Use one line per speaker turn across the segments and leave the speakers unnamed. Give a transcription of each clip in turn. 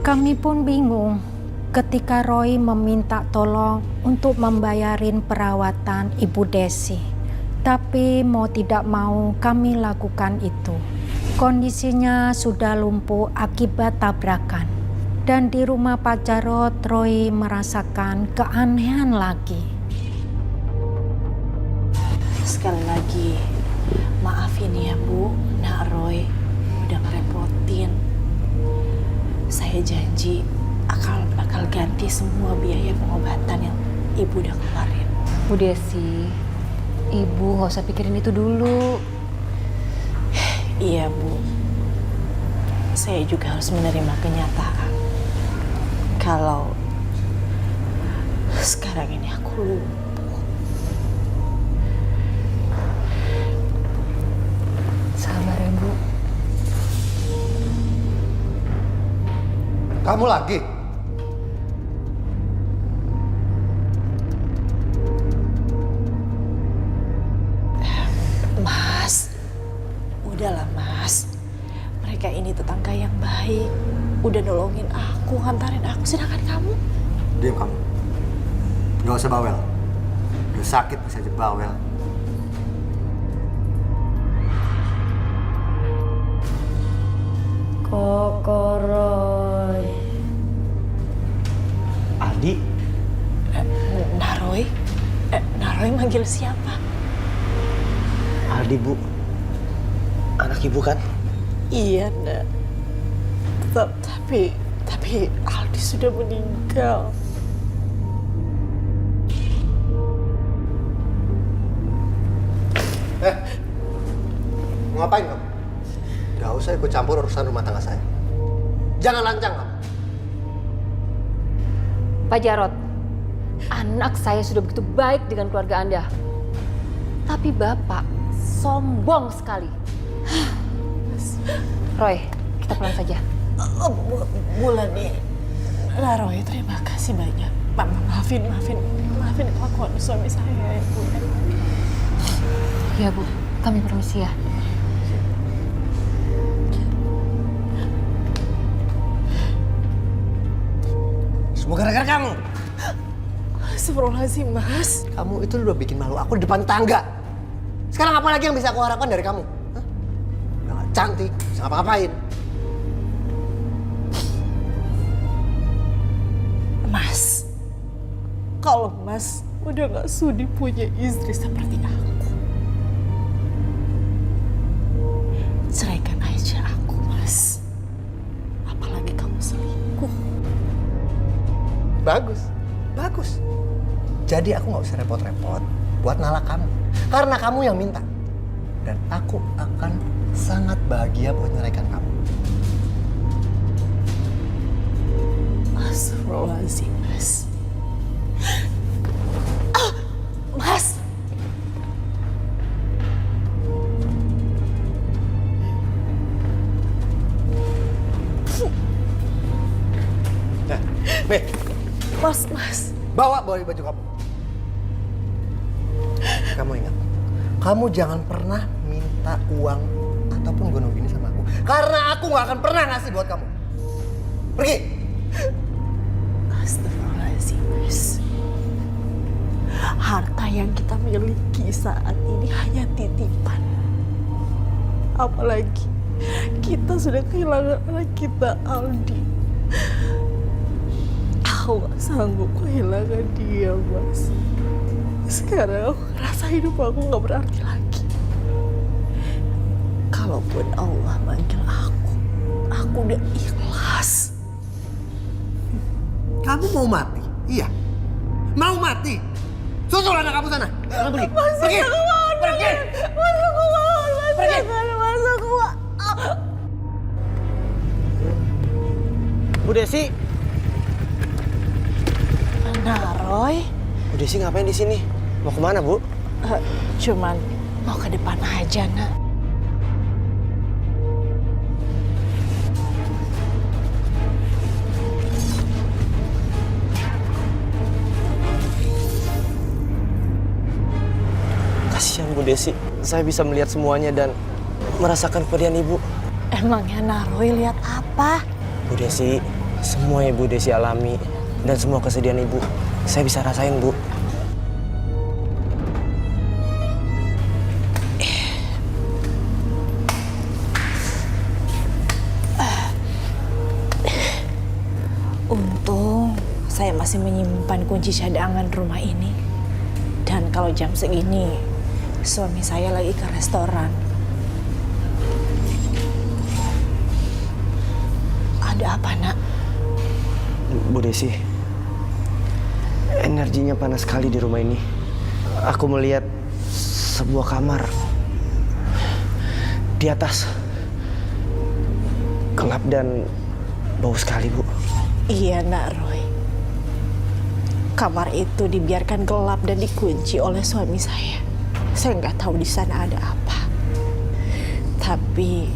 Kami pun bingung ketika Roy meminta tolong untuk membayarin perawatan Ibu Desi. Tapi mau tidak mau kami lakukan itu. Kondisinya sudah lumpuh akibat tabrakan. Dan di rumah Pak Jarod, Roy merasakan keanehan lagi.
Sekali lagi, maafin ya Bu, Nak Roy udah ngerepotin. Saya janji bakal ganti semua biaya pengobatan yang Ibu udah keluarin.
Bu Desi, Ibu nggak usah pikirin itu dulu.
Iya Bu, saya juga harus menerima kenyataan kalau sekarang ini aku lumpuh.
Sabar ya Bu.
Kamu lagi?
Mas, udahlah Mas. Mereka ini tetangga yang baik. Udah nolongin aku, ngantarin aku. Sedangkan kamu?
Diam kamu. Gak usah bawel. Udah sakit bisa aja bawel.
Kokoroy.
Aldi?
Naroy? Naroy manggil siapa?
Aldi, Bu. Anak Ibu kan?
Iya, Nak. Tapi Aldi sudah meninggal.
Mau ngapain kamu? Gak usah ikut campur urusan rumah tangga saya. Jangan lancang kamu.
Pak Jarod, anak saya sudah begitu baik dengan keluarga Anda. Tapi Bapak sombong sekali. Roy, kita pulang saja.
Bulan ini. Naroy, terima kasih banyak. Maafin kelakuan suami saya ya Bu.
Ya Bu, kami permisi ya.
Semua gara-gara kamu.
Astagfirullahaladzim, Mas.
Kamu itu udah bikin malu aku di depan tangga. Sekarang apa lagi yang bisa aku harapkan dari kamu? Hah? Udah gak cantik, bisa ngapa-ngapain.
Mas, kalau Mas udah gak sudi punya istri seperti aku, ceraikan aja aku, Mas. Apalagi kamu selingkuh.
Bagus. Jadi aku gak usah repot-repot buat nalak kamu. Karena kamu yang minta. Dan aku akan sangat bahagia buat nyeraikan kamu.
Astagfirullahaladzim, Mas. Mas!
Nah, nih,
Mas.
bawa baju kamu. Kamu ingat, kamu jangan pernah minta uang ataupun gunung gini sama aku. Karena aku gak akan pernah ngasih buat kamu. Pergi!
Astagfirullahaladzim, Mas. Harta yang kita miliki saat ini hanya titipan. Apalagi kita sudah kehilangan anak kita, Aldi. Aku gak sanggup kehilangan dia, Mas. Sekarang aku ngerasa hidup aku gak berarti lagi. Kalaupun Allah manggil aku udah ikhlas.
Kamu mau mati? Iya. Mau mati? Susul anak kamu sana. Jangan pergi. Pergi. Pergi. Pergi.
Bu Desi?
Naroy,
Bu Desi ngapain di sini? Mau kemana, Bu?
cuman mau ke depan aja, Nak.
Kasihan Bu Desi. Saya bisa melihat semuanya dan merasakan kepedihan Ibu.
Emangnya Naroy lihat apa?
Bu Desi, Semua Ibu Desi alami dan semua kesedihan Ibu, saya bisa rasain, Bu.
Untung saya masih menyimpan kunci cadangan rumah ini. Dan kalau jam segini, suami saya lagi ke restoran. Ada apa, Nak?
Bu Desi, energinya panas sekali di rumah ini. Aku melihat sebuah kamar di atas, gelap dan bau sekali, Bu.
Iya, Nak Roy. Kamar itu dibiarkan gelap dan dikunci oleh suami saya. Saya nggak tahu di sana ada apa. Tapi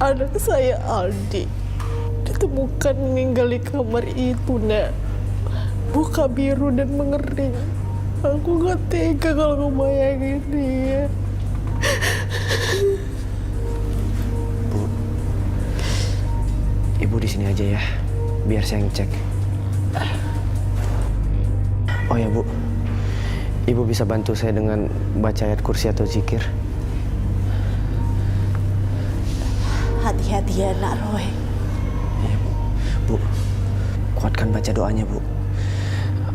anak saya Aldi ditemukan meninggal di kamar itu, Nak. Muka biru dan mengering. Aku nggak tega kalau ngebayangin dia.
Ibu di sini aja ya, biar saya ngecek. Oh ya, Bu. Ibu bisa bantu saya dengan baca ayat kursi atau zikir?
Hati-hati ya, Nak Roy.
Iya, Bu. Bu, kuatkan baca doanya, Bu.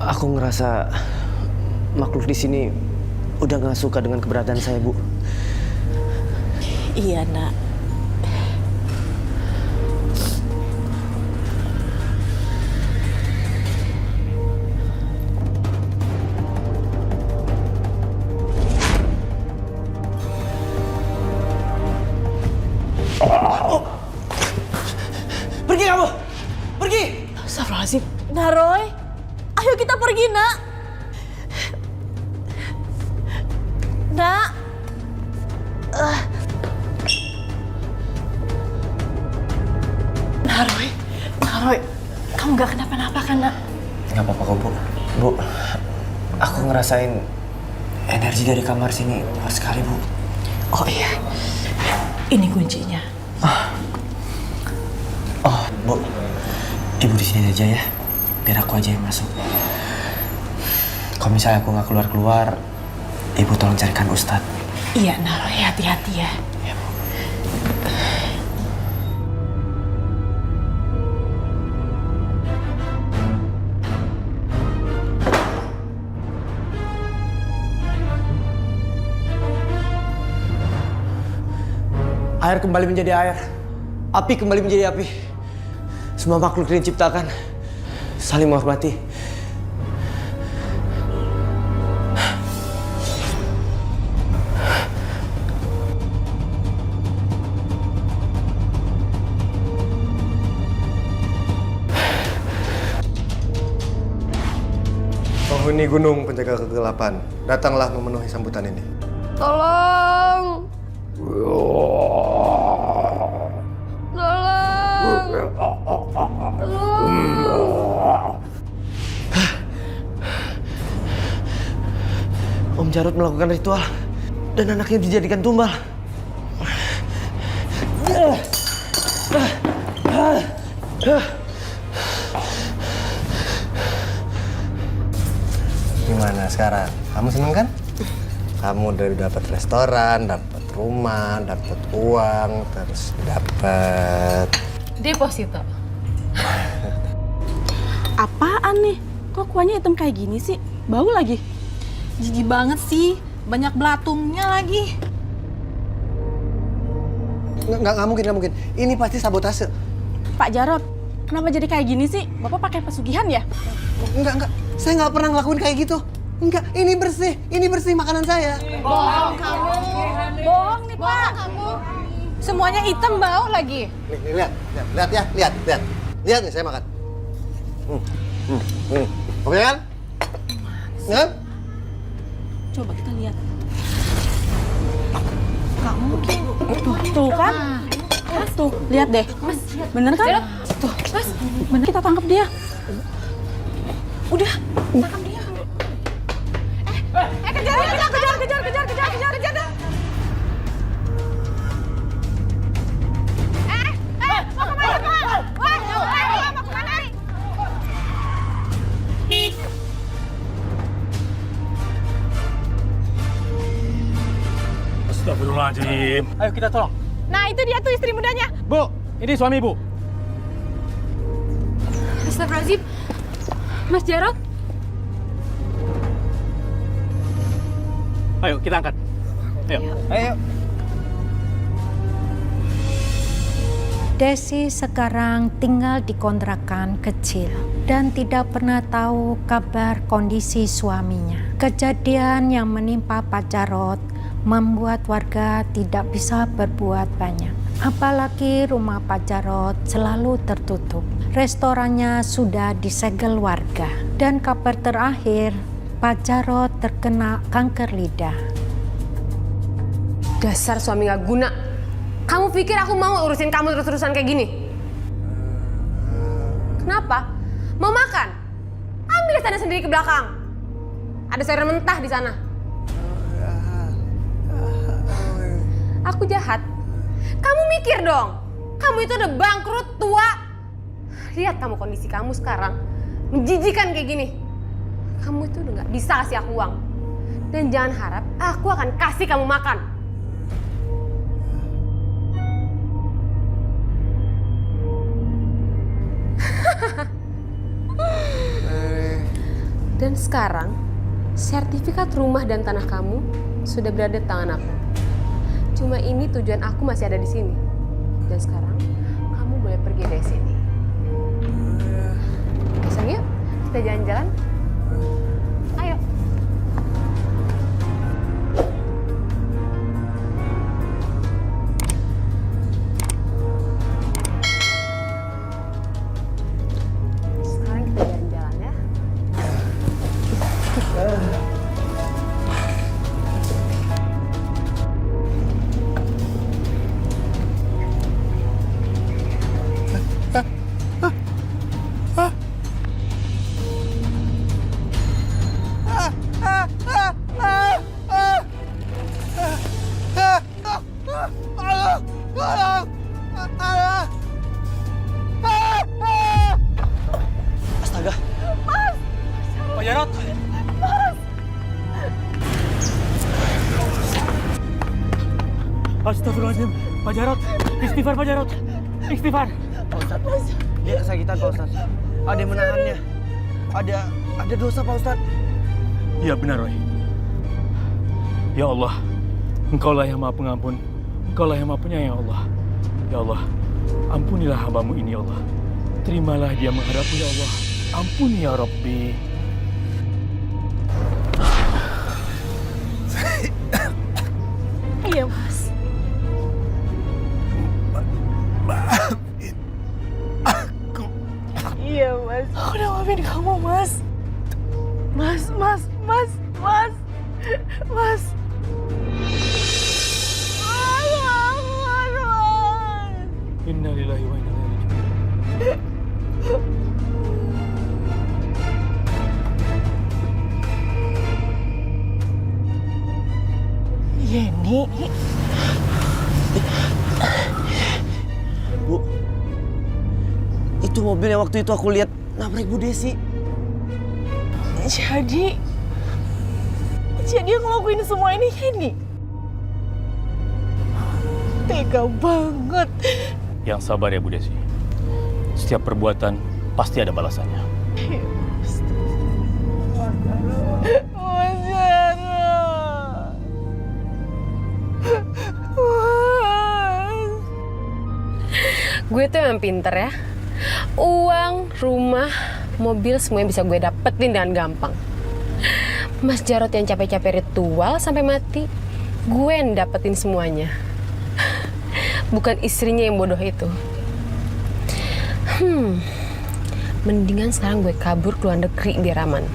Aku ngerasa makhluk di sini udah gak suka dengan keberadaan saya, Bu.
Iya, Nak.
Pergi kamu! Pergi!
Astagfirullahaladzim. Nak Roy, ayo kita pergi, Nak. Nak. Nak Roy, kamu gak kenapa-napa kan, Nak?
Gak apa-apa kok, Bu. Bu, aku ngerasain energi dari kamar sini kuat sekali, Bu.
Oh iya, ini kuncinya.
Oh, Bu. Ibu di sini aja ya. Biar aku aja yang masuk. Kalau misalnya aku nggak keluar-keluar, Ibu tolong carikan Ustadz.
Iya, Nak Roy, hati-hati ya.
Ya, Bu. Air kembali menjadi air. Api kembali menjadi api. Semua makhluk yang diciptakan saling menghormati.
Penghuni gunung penjaga kegelapan, datanglah memenuhi sambutan ini.
Tolong!
Om Jarod melakukan ritual dan anaknya dijadikan tumbal.
Gimana sekarang? Kamu seneng kan? Kamu udah dapat restoran, dapat rumah, dapat uang, terus dapat
deposito.
Apaan nih? Kok kuahnya hitam kayak gini sih? Bau lagi.
Jijik banget sih, banyak belatungnya lagi.
nggak mungkin. Ini pasti sabotase.
Pak Jarod, kenapa jadi kayak gini sih? Bapak pakai pesugihan ya?
Enggak. Saya nggak pernah ngelakuin kayak gitu. Enggak, ini bersih makanan saya.
Bohong kamu.
Bohong nih, Pak.
Semuanya hitam bau lagi.
Nih, lihat ya. Lihat nih saya makan. Oke kan? Ya?
Coba kita lihat. Kamu tuh kan? Tuh, lihat deh. Bener kan? Tuh, bener, kita tangkap dia.
Udah, tangkap dia. Kejar.
Astagfirullahaladzim.
Ayo kita tolong.
Nah, itu dia tuh istri mudanya.
Bu, ini suami ibu.
Astagfirullahaladzim. Mas Jarot?
Ayo kita angkat. Ayo. Ayo.
Desi sekarang tinggal di kontrakan kecil dan tidak pernah tahu kabar kondisi suaminya. Kejadian yang menimpa Pak Jarot membuat warga tidak bisa berbuat banyak. Apalagi rumah Pak Jarot selalu tertutup. Restorannya sudah disegel warga. Dan kabar terakhir, Pak Jarot terkena kanker lidah.
Dasar suami gak guna. Kamu pikir aku mau urusin kamu terus-terusan kayak gini? Kenapa? Mau makan? Ambil sana sendiri ke belakang. Ada sayuran mentah di sana. Aku jahat. Kamu mikir dong. Kamu itu udah bangkrut, tua. Lihat kamu kondisi kamu sekarang. Menjijikan kayak gini. Kamu itu udah gak bisa kasih aku uang. Dan jangan harap aku akan kasih kamu makan. Dan sekarang, sertifikat rumah dan tanah kamu sudah berada di tangan aku. Cuma ini tujuan aku masih ada di sini. Dan sekarang, kamu boleh pergi dari sini. Oke, sayang, yuk. Kita jalan-jalan. Ayo. Sekarang kita jalan-jalan ya.
Astaga.
Pak Jarot. Astagfirullahaladzim. Pak Jarot. Istighfar Pak Jarot. Istighfar.
Pak Ustadz, dia kesakitan Pak Ustadz. Ada yang menahannya. Ada dosa Pak Ustadz.
Ya benar, Roy. Ya Allah, Engkaulah yang Maha Pengampun. Engkaulah yang Maha Penyayang, ya Allah. Ya Allah, ampunilah hambamu ini, ya Allah. Terimalah dia menghadapmu, ya Allah. Ampuni ya Rabbi.
Iya, Mas.
Maafin aku.
Iya, Mas. Aku udah maafin kamu, Mas. Mas.
Inna lillahi wa inna ilaihi raji'un.
Yeni.
Bu, itu mobil yang waktu itu aku lihat nabrak Bu Desi.
Jadi yang ngelakuin semua ini Yeni. Tega banget.
Yang sabar ya Bu Desi. Setiap perbuatan pasti ada balasannya.
Mas Jarot.
Gue tuh emang pinter ya. Uang, rumah, mobil semuanya bisa gue dapetin dengan gampang. Mas Jarot yang capek-capek ritual sampai mati, gue yang dapetin semuanya. Bukan istrinya yang bodoh itu. Mendingan sekarang gue kabur ke luar negeri biar aman.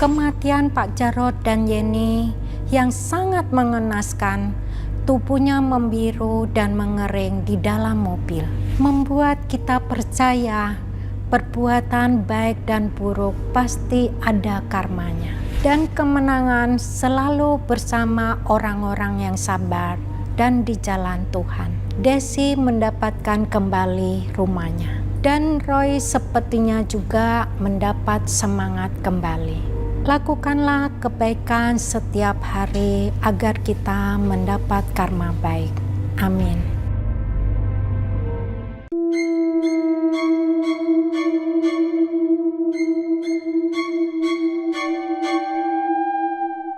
Kematian Pak Jarot dan Yeni yang sangat mengenaskan, tubuhnya membiru dan mengering di dalam mobil, membuat kita percaya perbuatan baik dan buruk pasti ada karmanya. Dan kemenangan selalu bersama orang-orang yang sabar dan di jalan Tuhan. Desi mendapatkan kembali rumahnya. Dan Roy sepertinya juga mendapat semangat kembali. Lakukanlah kebaikan setiap hari agar kita mendapat karma baik. Amin.